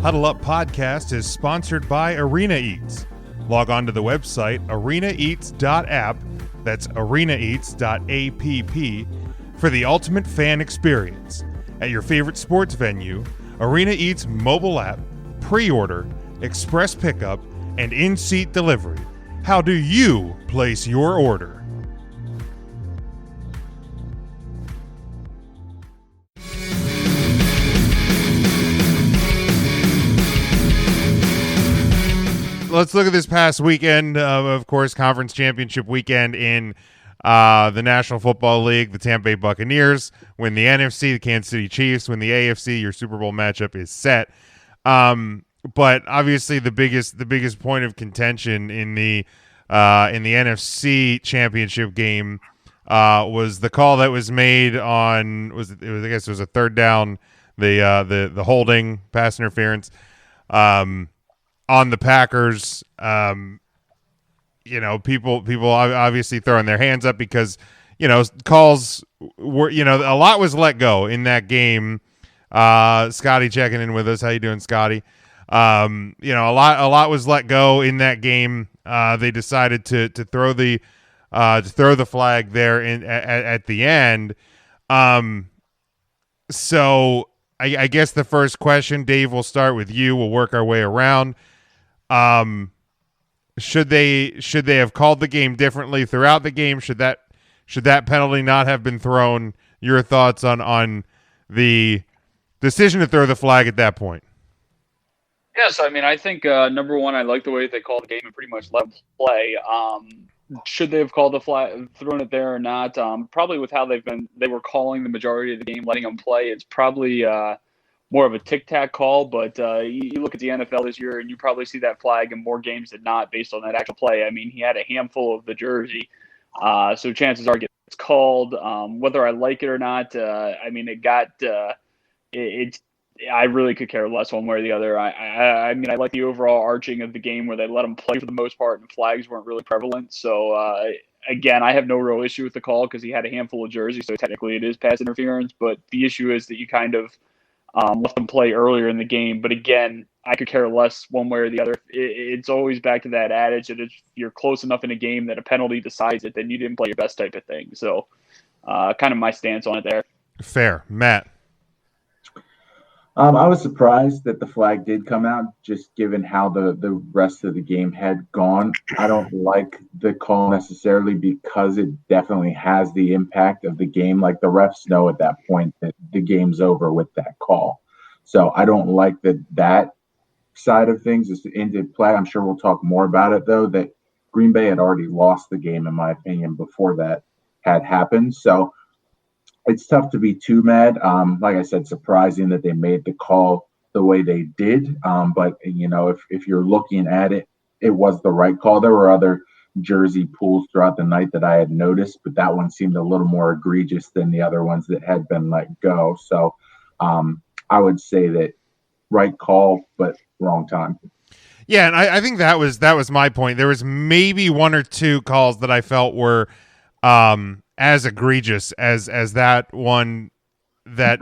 Huddle Up Podcast is sponsored by Arena Eats. Log on to the website arenaeats.app, that's arenaeats.app, for the ultimate fan experience. At your favorite sports venue, Arena Eats mobile app, pre-order, express pickup, and in-seat delivery. How do you place your order? Let's look at this past weekend, of course, conference championship weekend in the National Football League. The Tampa Bay Buccaneers win the NFC, the Kansas City Chiefs win the AFC. Your Super Bowl matchup is set. But obviously the biggest point of contention in the NFC championship game was the call that was made on I guess it was a third down, the holding, pass interference on the Packers. People obviously throwing their hands up because calls were, a lot was let go in that game. Scotty checking in with us. How you doing, Scotty? A lot was let go in that game. They decided to throw the flag there at the end. So I guess the first question, Dave, we'll start with you. We'll work our way around. Should they have called the game differently throughout the game? Should that penalty not have been thrown? Your thoughts on the decision to throw the flag at that point? Yes, I mean, I think number one, I like the way they called the game and pretty much let them play. Should they have called the flag, thrown it there or not? Probably with how they were calling the majority of the game, letting them play. It's probably more of a tic-tac call, but you look at the NFL this year and you probably see that flag in more games than not based on that actual play. I mean, he had a handful of the jersey, so chances are it gets called. Whether I like it or not, I mean, I really could care less one way or the other. I mean, I like the overall arching of the game where they let them play for the most part and flags weren't really prevalent. So, again, I have no real issue with the call because he had a handful of jerseys, so technically it is pass interference. But the issue is that you kind of let them play earlier in the game. But again, I could care less one way or the other. It's always back to that adage that if you're close enough in a game that a penalty decides it, then you didn't play your best type of thing. So kind of my stance on it there. Fair. Matt? I was surprised that the flag did come out, just given how the rest of the game had gone. I don't like the call necessarily because it definitely has the impact of the game. Like the refs know at that point that the game's over with that call. So I don't like that side of things is into play. I'm sure we'll talk more about it, though, that Green Bay had already lost the game, in my opinion, before that had happened. So it's tough to be too mad. Like I said, surprising that they made the call the way they did. But, if you're looking at it, it was the right call. There were other jersey pulls throughout the night that I had noticed, but that one seemed a little more egregious than the other ones that had been let go. So I would say that right call, but wrong time. Yeah, and I think that was my point. There was maybe one or two calls that I felt were as egregious as that one that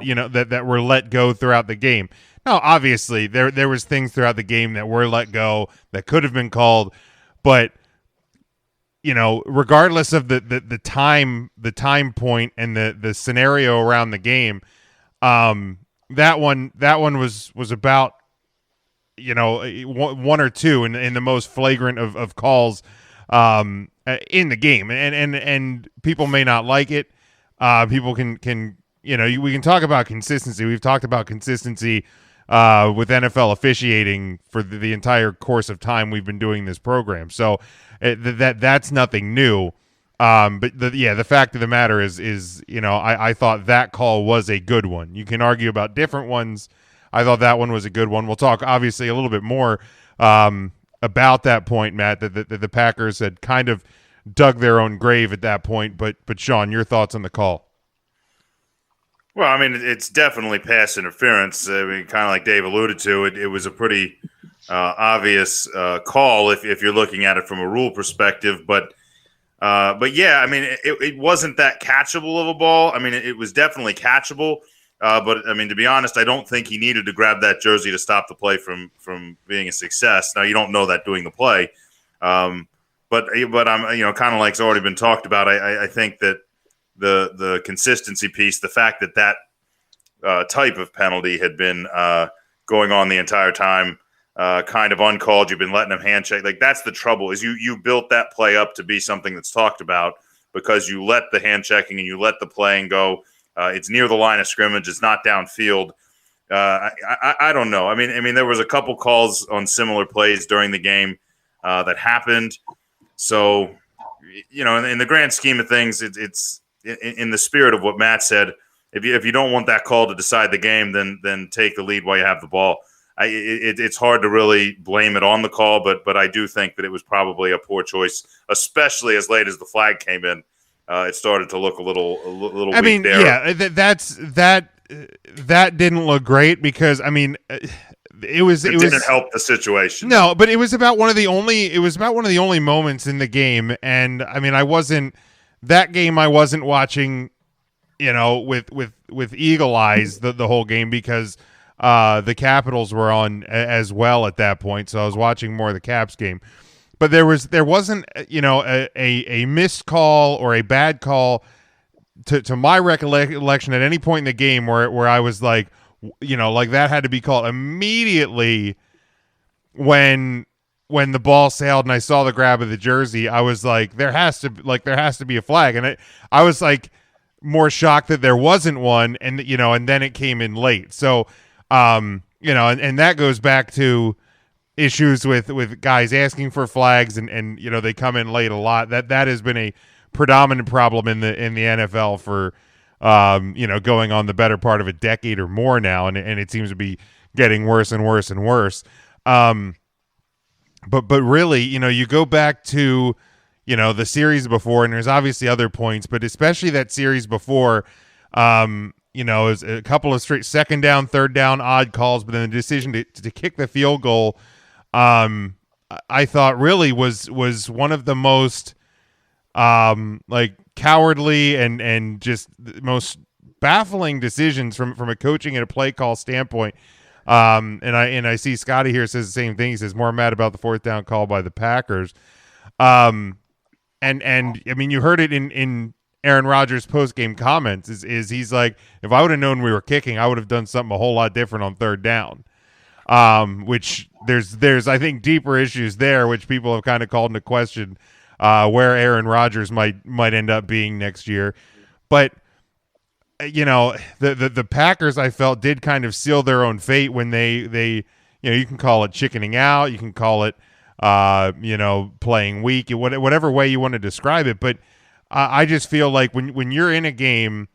that were let go throughout the game. Now, obviously, there was things throughout the game that were let go that could have been called, but regardless of the time point and the scenario around the game, that one was about one or two in the most flagrant of calls in the game, and people may not like it. People can we can talk about consistency. We've talked about consistency with NFL officiating for the entire course of time we've been doing this program. So that's nothing new. But the fact of the matter is I thought that call was a good one. You can argue about different ones. I thought that one was a good one. We'll talk obviously a little bit more about that point, Matt, that the Packers had kind of dug their own grave at that point. But Sean, your thoughts on the call? Well, I mean, it's definitely pass interference. I mean, kind of like Dave alluded to, it was a pretty obvious call if you're looking at it from a rule perspective. But yeah, I mean, it wasn't that catchable of a ball. I mean, it was definitely catchable. But I mean, to be honest, I don't think he needed to grab that jersey to stop the play from being a success. Now, you don't know that doing the play, but I'm kind of like it's already been talked about. I think that the consistency piece, the fact that type of penalty had been going on the entire time, kind of uncalled. You've been letting him handshake. Like, that's the trouble, is you built that play up to be something that's talked about because you let the hand checking and you let the playing go. It's near the line of scrimmage. It's not downfield. I don't know. I mean, there was a couple calls on similar plays during the game that happened. So, in the grand scheme of things, it's in the spirit of what Matt said. If you don't want that call to decide the game, then take the lead while you have the ball. It's hard to really blame it on the call, but I do think that it was probably a poor choice, especially as late as the flag came in. It started to look a little weak there. Yeah, that didn't look great because it didn't help the situation. No, but it was about one of the only moments in the game, and I mean, I wasn't watching, with eagle eyes the whole game because the Capitals were on as well at that point, so I was watching more of the Caps game. But there wasn't a missed call or a bad call to my recollection at any point in the game where I was like, like that had to be called immediately when the ball sailed and I saw the grab of the jersey. I was like, there has to be a flag, and I was like more shocked that there wasn't one, and and then it came in late. So and that goes back to issues with guys asking for flags and they come in late a lot. That has been a predominant problem in the NFL for going on the better part of a decade or more now, and it seems to be getting worse and worse and worse. But really, you go back to the series before, and there's obviously other points, but especially that series before, it was a couple of straight second down, third down odd calls, but then the decision to kick the field goal, I thought really was one of the most cowardly and just the most baffling decisions from a coaching and a play call standpoint. And I see Scotty here says the same thing. He says more mad about the fourth down call by the Packers. And I mean, you heard it in Aaron Rodgers' post-game comments is he's like, if I would have known we were kicking, I would have done something a whole lot different on third down. Which there's I think deeper issues there, which people have kind of called into question where Aaron Rodgers might end up being next year. But the Packers, I felt, did kind of seal their own fate when they you can call it chickening out, you can call it playing weak, whatever way you want to describe it. But I just feel like when you're in a game,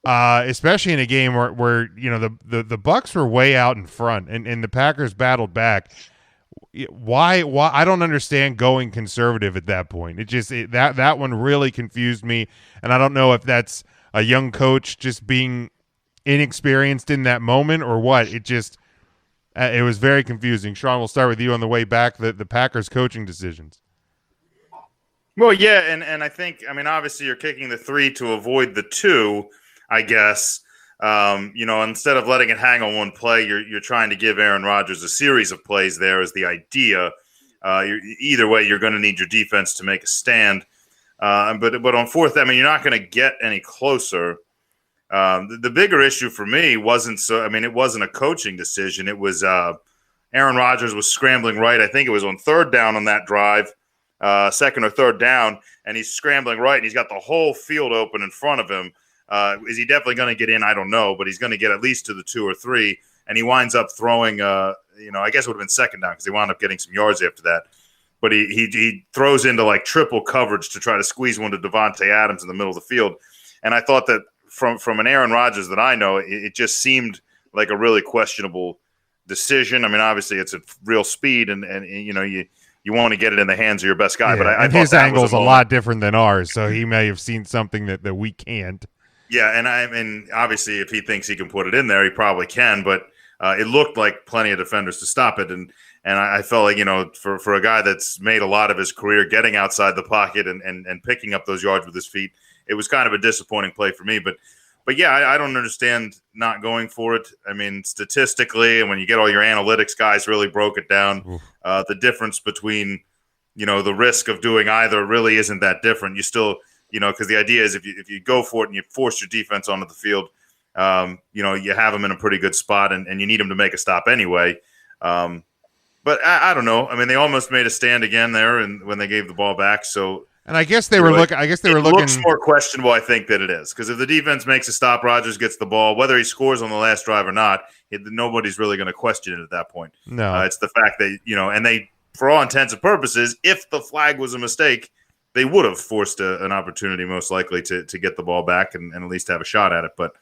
especially in a game where the Bucs were way out in front and the Packers battled back. Why I don't understand going conservative at that point. That one really confused me, and I don't know if that's a young coach just being inexperienced in that moment or what. It was very confusing. Sean, we'll start with you on the way back. The Packers coaching decisions. Well, yeah, and I think, obviously you're kicking the 3 to avoid the 2, I guess. Instead of letting it hang on one play, you're trying to give Aaron Rodgers a series of plays. There is the idea. Either way, you're going to need your defense to make a stand. But on fourth, you're not going to get any closer. The bigger issue for me wasn't it wasn't a coaching decision. It was Aaron Rodgers was scrambling right. I think it was on third down on that drive, second or third down, and he's scrambling right, and he's got the whole field open in front of him. Is he definitely going to get in? I don't know, but he's going to get at least to the 2 or 3, and he winds up throwing, I guess it would have been second down because he wound up getting some yards after that. But he throws into like triple coverage to try to squeeze one to Devontae Adams in the middle of the field. And I thought that from an Aaron Rodgers that I know, it just seemed like a really questionable decision. Obviously it's at real speed, and you want to get it in the hands of your best guy. Yeah, but I and thought his that angle's was a lot different than ours, so he may have seen something that we can't. Yeah, and obviously if he thinks he can put it in there, he probably can. But it looked like plenty of defenders to stop it, and I felt like for a guy that's made a lot of his career getting outside the pocket and picking up those yards with his feet, it was kind of a disappointing play for me. But But yeah, I don't understand not going for it. I mean, statistically, and when you get all your analytics guys really broke it down, the difference between, the risk of doing either really isn't that different. You still, because the idea is if you go for it and you force your defense onto the field, you have them in a pretty good spot, and you need them to make a stop anyway. But I don't know. I mean, they almost made a stand again there, and when they gave the ball back, so. And I guess they were looking. It looks more questionable, I think, than it is, because if the defense makes a stop, Rodgers gets the ball, whether he scores on the last drive or not, nobody's really going to question it at that point. No, it's the fact that and they, for all intents and purposes, if the flag was a mistake, they would have forced an opportunity most likely to get the ball back and at least have a shot at it. But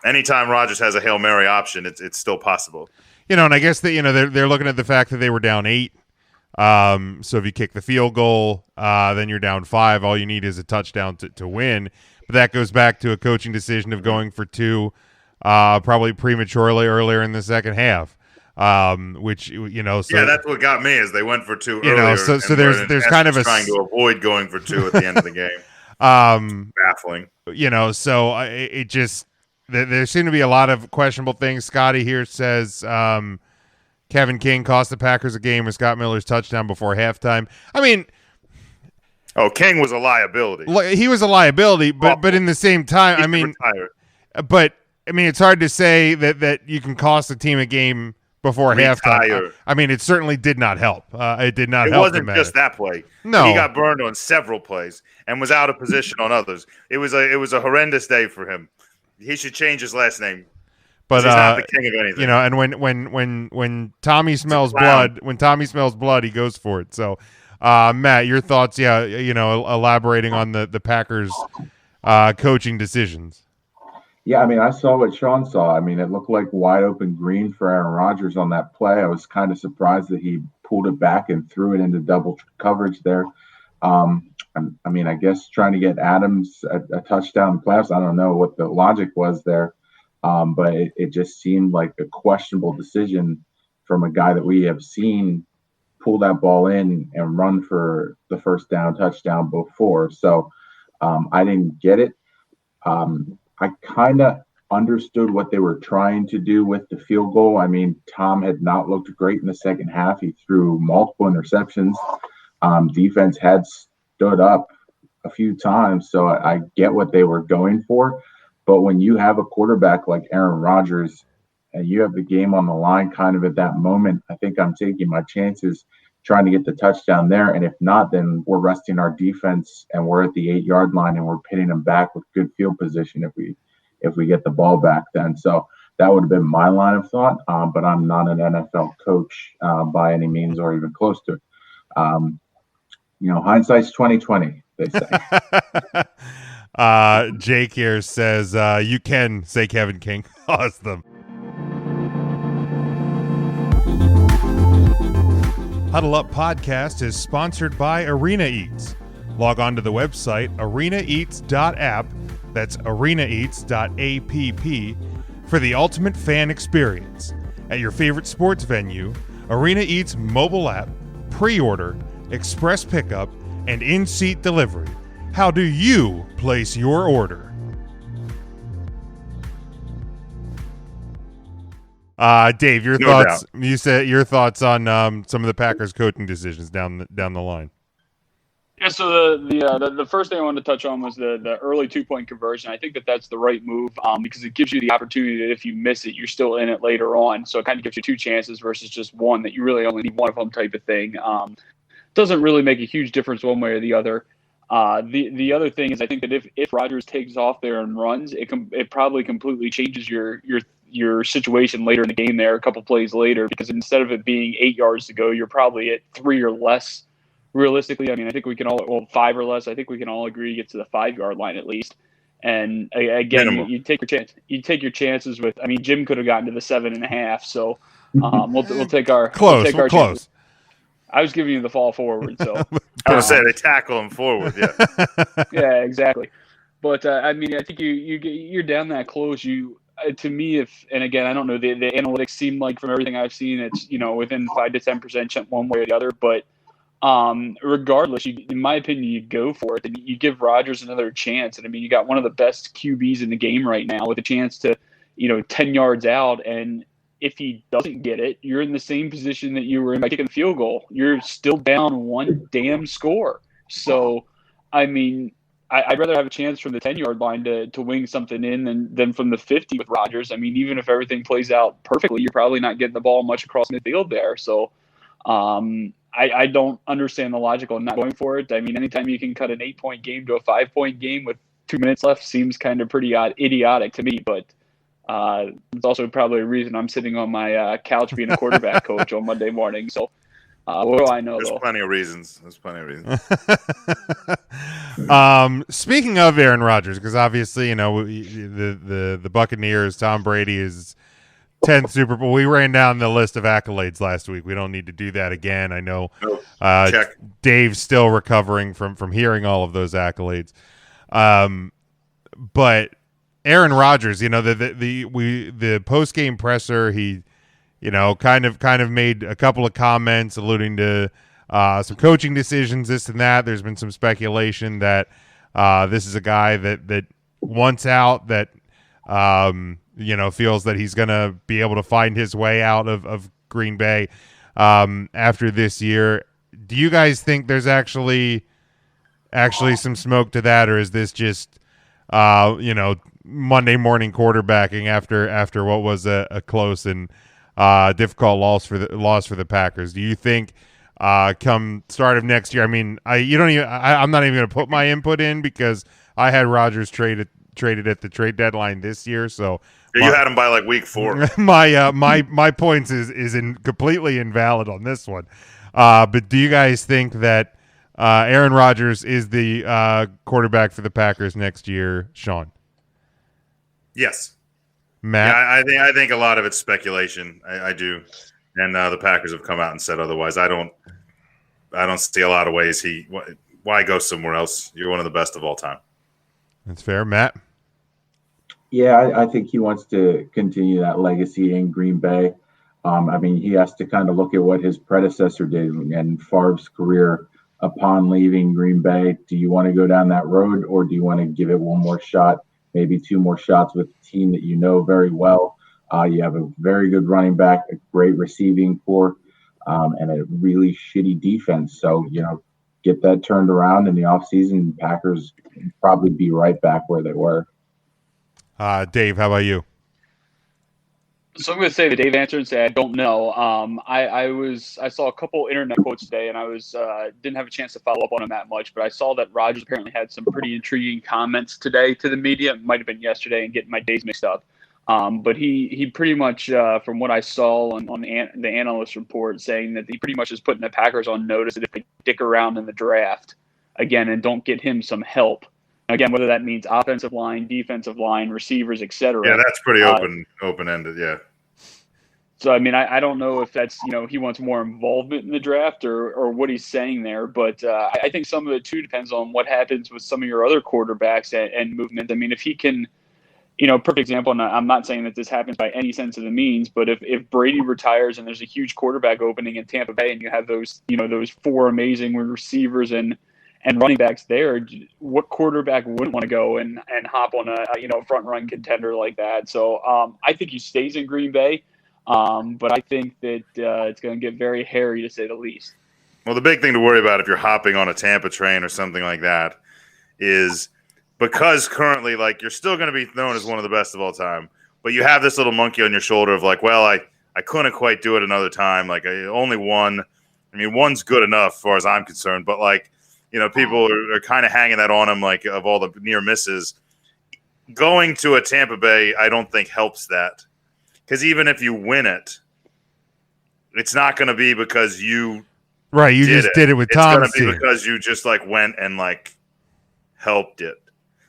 anytime Rodgers has a Hail Mary option, it's still possible. And I guess that they're looking at the fact that they were down 8. So if you kick the field goal, then you're down 5. All you need is a touchdown to win. But that goes back to a coaching decision of going for 2, probably prematurely earlier in the second half. Which so yeah, that's what got me is they went for 2 earlier. So there's kind of trying to avoid going for 2 at the end of the game. Baffling. So it just there seem to be a lot of questionable things. Scotty here says. Kevin King cost the Packers a game with Scott Miller's touchdown before halftime. I mean, King was a liability. He was a liability, but in the same time, it's hard to say that you can cost a team a game before halftime. I mean, it certainly did not help. It did not help. It wasn't just that play. No, he got burned on several plays and was out of position on others. It was a horrendous day for him. He should change his last name. But he's not the king of anything. And when Tommy smells blood, he goes for it. So, Matt, your thoughts? Yeah, elaborating on the Packers coaching decisions. Yeah, I mean, I saw what Sean saw. I mean, it looked like wide open green for Aaron Rodgers on that play. I was kind of surprised that he pulled it back and threw it into double coverage there. I guess trying to get Adams a touchdown in the playoffs. I don't know what the logic was there. But it just seemed like a questionable decision from a guy that we have seen pull that ball in and run for the first down touchdown before. So I didn't get it. I kind of understood what they were trying to do with the field goal. I mean, Tom had not looked great in the second half. He threw multiple interceptions. Defense had stood up a few times. So I get what they were going for. But when you have a quarterback like Aaron Rodgers and you have the game on the line kind of at that moment, I think I'm taking my chances trying to get the touchdown there. And if not, then we're resting our defense and we're at the 8-yard line and we're pitting them back with good field position if we get the ball back then. So that would have been my line of thought. But I'm not an NFL coach by any means or even close to it. Hindsight's 20/20, they say. Jake here says you can say Kevin King. Awesome. Huddle Up Podcast is sponsored by Arena Eats. Log on to the website arenaeats.app, that's arenaeats.app, for the ultimate fan experience. At your favorite sports venue, Arena Eats mobile app, pre-order, express pickup, and in-seat delivery. How do you place your order? Dave, your thoughts? Doubt. You said your thoughts on some of the Packers coaching decisions down the line. Yeah, so the first thing I wanted to touch on was the early 2-point conversion. I think that's the right move because it gives you the opportunity that if you miss it, you're still in it later on. So it kind of gives you 2 chances versus just one that you really only need one of them type of thing. Doesn't really make a huge difference one way or the other. The other thing is I think that if Rodgers takes off there and runs, it probably completely changes your situation later in the game there a couple plays later, because instead of it being 8 yards to go, you're probably at 3 or less realistically. I mean, I think we can all 5 or less. I think we can all agree to get to the 5-yard line at least. And again, you take your chance. You take your chances with. I mean, Jim could have gotten to the 7.5. So we'll take our close. We'll take our close. Chances. I was giving you the fall forward, so I was saying they tackle him forward. Yeah, yeah, exactly. But I mean, I think you're down that close. To me, and again, I don't know. The analytics seem like from everything I've seen, it's within 5 to 10% one way or the other. But Regardless, in my opinion, you go for it and you give Rodgers another chance. And I mean, you got one of the best QBs in the game right now with a chance to, 10 yards out. And if he doesn't get it, you're in the same position that you were in by kicking the field goal. You're still down one damn score. So, I mean, I'd rather have a chance from the 10-yard line to wing something in than from the 50 with Rodgers. I mean, even if everything plays out perfectly, you're probably not getting the ball much across midfield there. So, I don't understand the logic on not going for it. I mean, anytime you can cut an 8-point game to a 5-point game with 2 minutes left seems kind of pretty idiotic to me. But it's also probably a reason I'm sitting on my couch being a quarterback coach on Monday morning. So what do I know? There's though? plenty of reasons. Speaking of Aaron Rodgers, because obviously the Buccaneers, Tom Brady is 10th Super Bowl. We ran down the list of accolades last week. We don't need to do that again. I know Dave's still recovering from hearing all of those accolades. But Aaron Rodgers, the post game presser, he kind of made a couple of comments alluding to some coaching decisions, this and that. There's been some speculation that this is a guy that wants out, that feels that he's going to be able to find his way out of Green Bay after this year. Do you guys think there's actually some smoke to that, or is this just Monday morning quarterbacking after what was a close and difficult loss for the Packers? Do you think come start of next year? I mean, I'm not even going to put my input in because I had Rodgers traded at the trade deadline this year, so. Yeah, you had him by like week 4. My points is completely invalid on this one. But do you guys think that Aaron Rodgers is the quarterback for the Packers next year, Sean? Yes. Matt? Yeah, I think a lot of it's speculation. I do, and the Packers have come out and said otherwise. I don't see a lot of ways why go somewhere else. You're one of the best of all time. That's fair, Matt. Yeah, I think he wants to continue that legacy in Green Bay. I mean, he has to kind of look at what his predecessor did and Favre's career upon leaving Green Bay. Do you want to go down that road, or do you want to give it one more shot, maybe 2 more shots with a team that you know very well? You have a very good running back, a great receiving core, and a really shitty defense. So, get that turned around in the offseason. Packers will probably be right back where they were. Dave, how about you? So I'm going to say that Dave answered and say I don't know. I saw a couple internet quotes today, and I didn't have a chance to follow up on them that much. But I saw that Rodgers apparently had some pretty intriguing comments today to the media. It might have been yesterday, and getting my days mixed up. But he pretty much, from what I saw on the analyst report, saying that he pretty much is putting the Packers on notice that if they dick around in the draft again and don't get him some help. Again, whether that means offensive line, defensive line, receivers, etc. Yeah, that's pretty open-ended, yeah. So, I mean, I don't know if that's, he wants more involvement in the draft or what he's saying there. But I think some of it, too, depends on what happens with some of your other quarterbacks and movement. I mean, if he can, perfect example, and I'm not saying that this happens by any sense of the means, but if Brady retires and there's a huge quarterback opening in Tampa Bay and you have those, those 4 amazing receivers and running backs there, what quarterback wouldn't want to go and hop on a front run contender like that? So I think he stays in Green Bay, but I think that it's going to get very hairy to say the least. Well, the big thing to worry about if you're hopping on a Tampa train or something like that is because currently, like, you're still going to be known as one of the best of all time, but you have this little monkey on your shoulder of like, well, I couldn't quite do it another time. Like, I only won. I mean, one's good enough as far as I'm concerned, but like, people are kind of hanging that on him, like, of all the near misses. Going to a Tampa Bay, I don't think helps that. Because even if you win it, it's not going to be because you did it with Tom. It's going to be because you just, like, went and, like, helped it.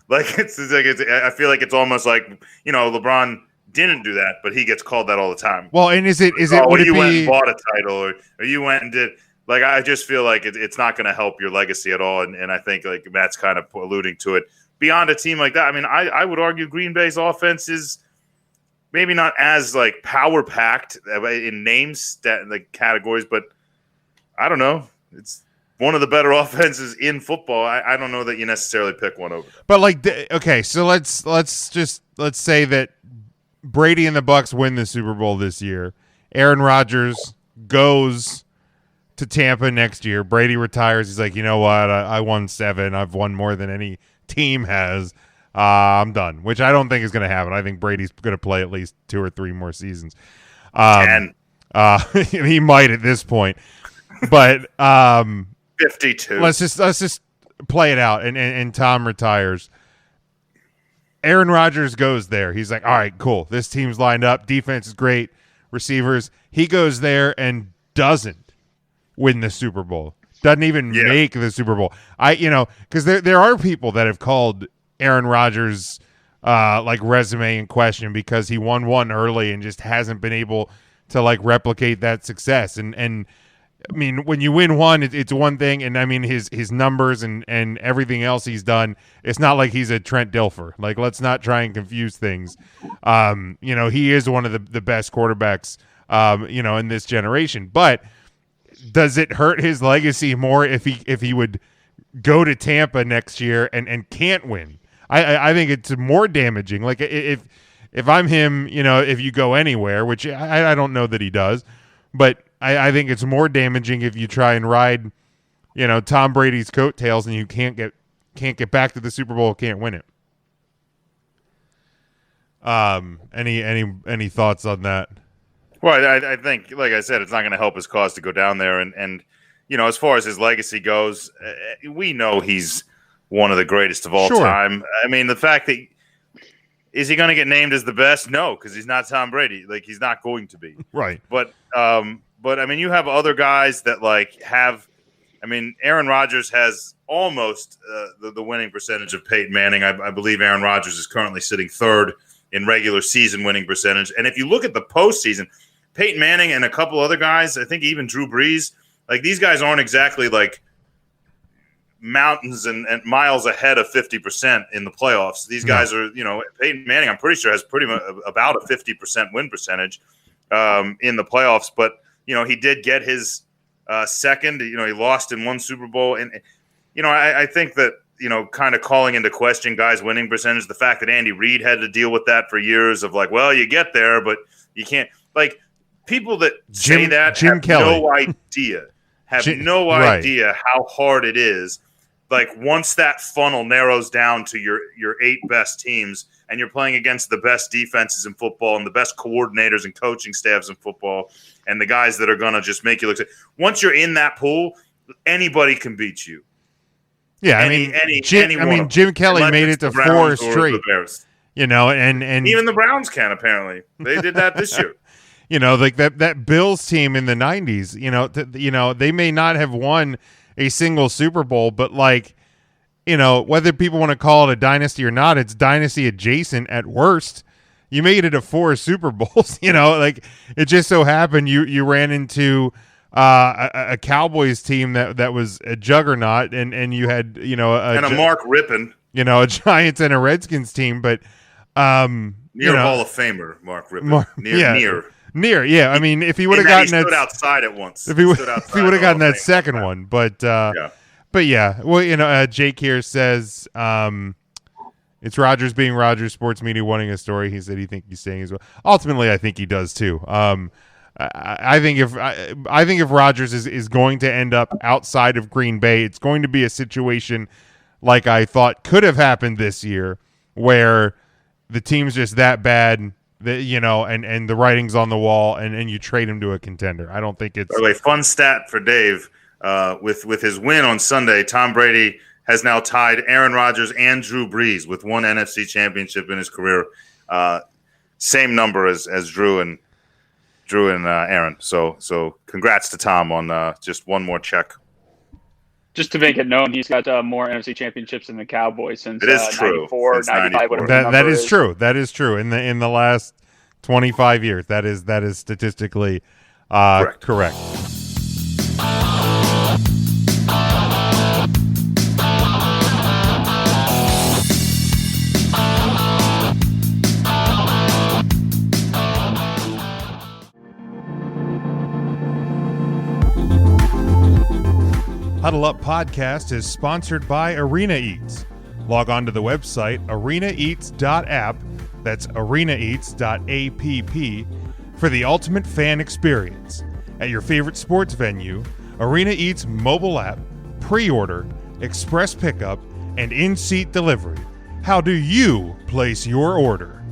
Like, I feel like it's almost like, LeBron didn't do that, but he gets called that all the time. Well, and would it you be... went and bought a title, or you went and did... Like, I just feel like it's not going to help your legacy at all, and I think, like, Matt's kind of alluding to it. Beyond a team like that, I mean, I would argue Green Bay's offense is maybe not as, like, power-packed in names, like, categories, but I don't know. one of the better offenses in football, I don't know that you necessarily pick one over them. But like, okay, so let's say that Brady and the Bucs win the Super Bowl this year. Aaron Rodgers goes to Tampa next year. Brady retires. He's like, you know what? I won 7. I've won more than any team has. I'm done, which I don't think is going to happen. I think Brady's going to play at least 2 or 3 more seasons. 10. He might at this point, but 52. Let's just play it out. And Tom retires. Aaron Rodgers goes there. He's like, all right, cool. This team's lined up. Defense is great. Receivers. He goes there and doesn't win the Super Bowl. Doesn't even make the Super Bowl. Because there are people that have called Aaron Rodgers like resume in question because he won one early and just hasn't been able to like replicate that success. And I mean, when you win one, it's one thing, and I mean his numbers and everything else he's done. It's not like he's a Trent Dilfer. Like, let's not try and confuse things. He is one of the best quarterbacks, in this generation. But does it hurt his legacy more if he would go to Tampa next year and can't win? I think it's more damaging. Like if I'm him, if you go anywhere, which I don't know that he does, but I think it's more damaging if you try and ride, Tom Brady's coattails and you can't get back to the Super Bowl, can't win it. Any thoughts on that? Well, I think, like I said, it's not going to help his cause to go down there. And as far as his legacy goes, we know he's one of the greatest of all time. I mean, the fact that is he going to get named as the best? No, because he's not Tom Brady. Like, he's not going to be. Right. But I mean, you have other guys that Aaron Rodgers has almost the winning percentage of Peyton Manning. I believe Aaron Rodgers is currently sitting 3rd in regular season winning percentage. And if you look at the postseason, Peyton Manning and a couple other guys, I think even Drew Brees, like these guys aren't exactly like mountains and miles ahead of 50% in the playoffs. These guys are, Peyton Manning, I'm pretty sure has pretty much about a 50% win percentage in the playoffs. But, he did get his second, he lost in one Super Bowl. And, I think that, kind of calling into question guys' winning percentage, the fact that Andy Reid had to deal with that for years of like, well, you get there, but you can't. Like, people that say that Jim have Kelly. no idea. Idea how hard it is. Like, once that funnel narrows down to your 8 best teams and you're playing against the best defenses in football and the best coordinators and coaching staffs in football and the guys that are going to just make you look – once you're in that pool, anybody can beat you. Yeah, Jim Kelly made it to 4 straight. And even the Browns can, apparently. They did that this year. Like that Bills team in the 90s, they may not have won a single Super Bowl, but whether people want to call it a dynasty or not, it's dynasty adjacent at worst. You made it to 4 Super Bowls, like it just so happened you ran into a Cowboys team that was a juggernaut and you had, a Mark Rippon, a Giants and a Redskins team, but near Hall of Famer, Mark Rippon. Near. Yeah. I mean, if he would have gotten that, outside at once. If he would have gotten that second one, but yeah. Well, Jake here says it's Rodgers being Rodgers, sports media wanting a story. He said he think he's saying as well. Ultimately, I think he does too. I think if Rodgers is going to end up outside of Green Bay, it's going to be a situation like I thought could have happened this year, where the team's just that bad. And the writing's on the wall, and you trade him to a contender. I don't think it's. By the way, fun stat for Dave: with his win on Sunday, Tom Brady has now tied Aaron Rodgers and Drew Brees with 1 NFC championship in his career. Same number as Drew and Aaron. So congrats to Tom on just one more check. Just to make it known, he's got more NFC championships than the Cowboys since it is true. 94, 95, whatever. That is true. That is true. In the last 25 years, that is statistically correct. Huddle Up Podcast is sponsored by Arena Eats. Log on to the website arenaeats.app, that's arenaeats.app, for the ultimate fan experience. At your favorite sports venue, Arena Eats mobile app, pre-order, express pickup, and in-seat delivery. How do you place your order?